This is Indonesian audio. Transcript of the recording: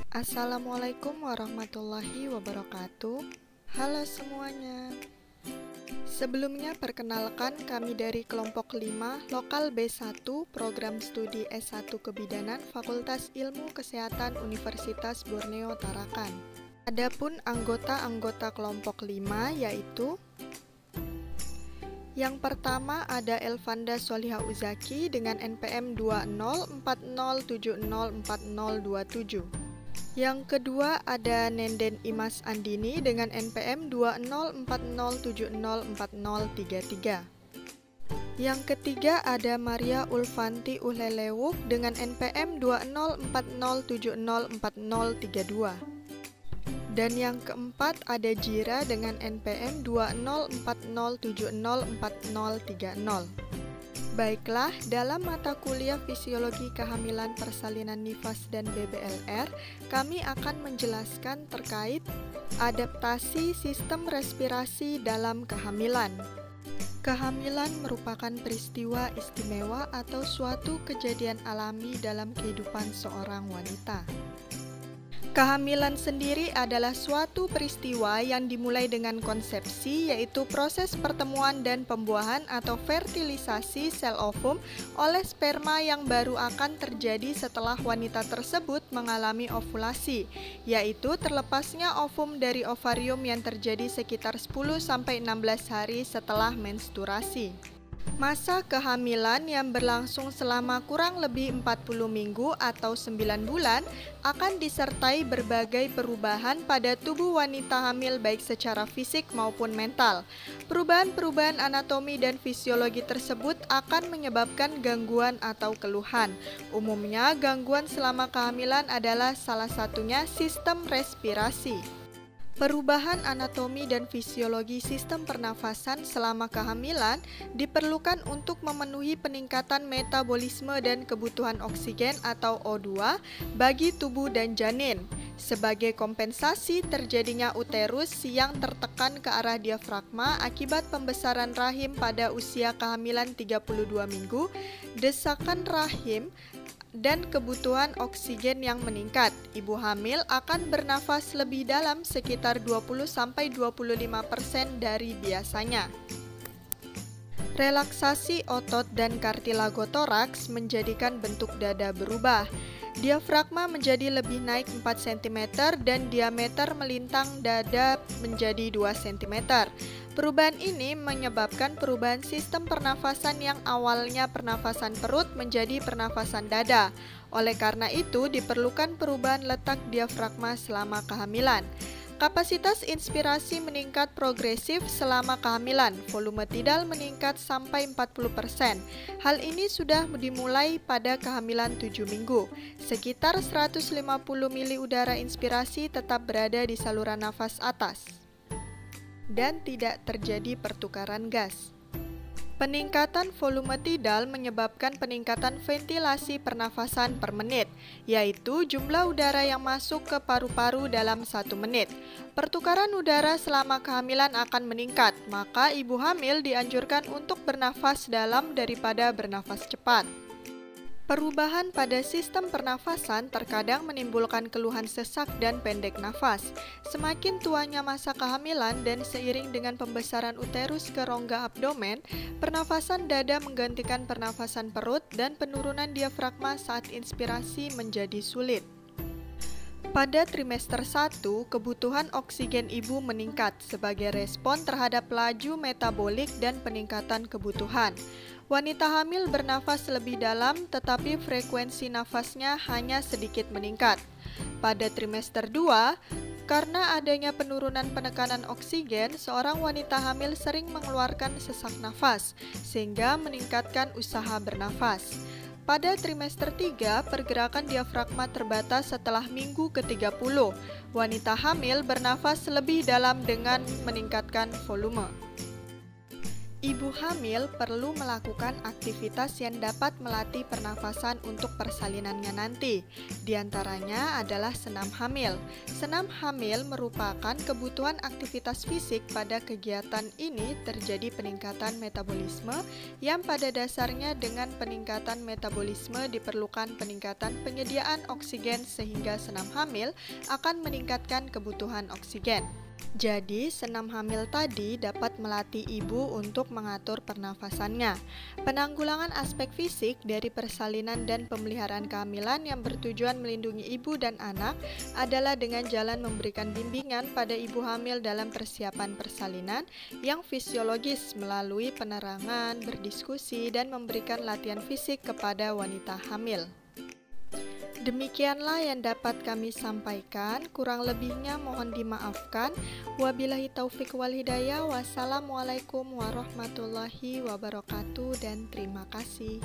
Assalamualaikum warahmatullahi wabarakatuh. Halo semuanya. Sebelumnya perkenalkan kami dari kelompok 5 Lokal B1 Program Studi S1 Kebidanan Fakultas Ilmu Kesehatan Universitas Borneo Tarakan. Adapun anggota-anggota kelompok 5 yaitu yang pertama ada Elvanda Soliha Uzaki dengan NPM 2040704027. Yang kedua ada Nenden Imas Andini dengan NPM 2040704033. Yang ketiga ada Maria Ulfanti Uhlelewuk dengan NPM 2040704032. Dan yang keempat ada Jira dengan NPM 2040704030. Baiklah, dalam mata kuliah Fisiologi Kehamilan Persalinan Nifas dan BBLR, kami akan menjelaskan terkait adaptasi sistem respirasi dalam kehamilan. Kehamilan merupakan peristiwa istimewa atau suatu kejadian alami dalam kehidupan seorang wanita. Kehamilan sendiri adalah suatu peristiwa yang dimulai dengan konsepsi, yaitu proses pertemuan dan pembuahan atau fertilisasi sel ovum oleh sperma yang baru akan terjadi setelah wanita tersebut mengalami ovulasi, yaitu terlepasnya ovum dari ovarium yang terjadi sekitar 10-16 hari setelah menstruasi. Masa kehamilan yang berlangsung selama kurang lebih 40 minggu atau 9 bulan akan disertai berbagai perubahan pada tubuh wanita hamil baik secara fisik maupun mental. Perubahan-perubahan anatomi dan fisiologi tersebut akan menyebabkan gangguan atau keluhan. Umumnya, gangguan selama kehamilan adalah salah satunya sistem respirasi. Perubahan anatomi dan fisiologi sistem pernafasan selama kehamilan diperlukan untuk memenuhi peningkatan metabolisme dan kebutuhan oksigen atau O2 bagi tubuh dan janin. Sebagai kompensasi terjadinya uterus yang tertekan ke arah diafragma akibat pembesaran rahim pada usia kehamilan 32 minggu, desakan rahim, dan kebutuhan oksigen yang meningkat. Ibu hamil akan bernafas lebih dalam sekitar 20-25% dari biasanya. Relaksasi otot dan kartilagotoraks menjadikan bentuk dada berubah. Diafragma menjadi lebih naik 4 cm dan diameter melintang dada menjadi 2 cm. Perubahan ini menyebabkan perubahan sistem pernafasan yang awalnya pernafasan perut menjadi pernafasan dada. Oleh karena itu, diperlukan perubahan letak diafragma selama kehamilan. Kapasitas inspirasi meningkat progresif selama kehamilan, volume tidal meningkat sampai 40%. Hal ini sudah dimulai pada kehamilan 7 minggu. Sekitar 150 mili udara inspirasi tetap berada di saluran nafas atas dan tidak terjadi pertukaran gas. Peningkatan volume tidal menyebabkan peningkatan ventilasi pernafasan per menit, yaitu jumlah udara yang masuk ke paru-paru dalam 1 menit. Pertukaran udara selama kehamilan akan meningkat, maka ibu hamil dianjurkan untuk bernafas dalam daripada bernafas cepat. Perubahan pada sistem pernafasan terkadang menimbulkan keluhan sesak dan pendek nafas. Semakin tuanya masa kehamilan dan seiring dengan pembesaran uterus ke rongga abdomen, pernafasan dada menggantikan pernafasan perut dan penurunan diafragma saat inspirasi menjadi sulit. Pada trimester 1, kebutuhan oksigen ibu meningkat sebagai respon terhadap laju metabolik dan peningkatan kebutuhan. Wanita hamil bernafas lebih dalam, tetapi frekuensi nafasnya hanya sedikit meningkat. Pada trimester 2, karena adanya penurunan penekanan oksigen, seorang wanita hamil sering mengeluarkan sesak nafas, sehingga meningkatkan usaha bernafas. Pada trimester 3, pergerakan diafragma terbatas setelah minggu ke-30. Wanita hamil bernafas lebih dalam dengan meningkatkan volume. Ibu hamil perlu melakukan aktivitas yang dapat melatih pernafasan untuk persalinannya nanti. Di antaranya adalah senam hamil. Senam hamil merupakan kebutuhan aktivitas fisik. Pada kegiatan ini terjadi peningkatan metabolisme yang pada dasarnya dengan peningkatan metabolisme diperlukan peningkatan penyediaan oksigen sehingga senam hamil akan meningkatkan kebutuhan oksigen. Jadi, senam hamil tadi dapat melatih ibu untuk mengatur pernafasannya. Penanggulangan aspek fisik dari persalinan dan pemeliharaan kehamilan yang bertujuan melindungi ibu dan anak adalah dengan jalan memberikan bimbingan pada ibu hamil dalam persiapan persalinan yang fisiologis melalui penerangan, berdiskusi, dan memberikan latihan fisik kepada wanita hamil. Demikianlah yang dapat kami sampaikan, kurang lebihnya mohon dimaafkan. Wabillahi taufik wal hidayah. Wassalamualaikum warahmatullahi wabarakatuh dan terima kasih.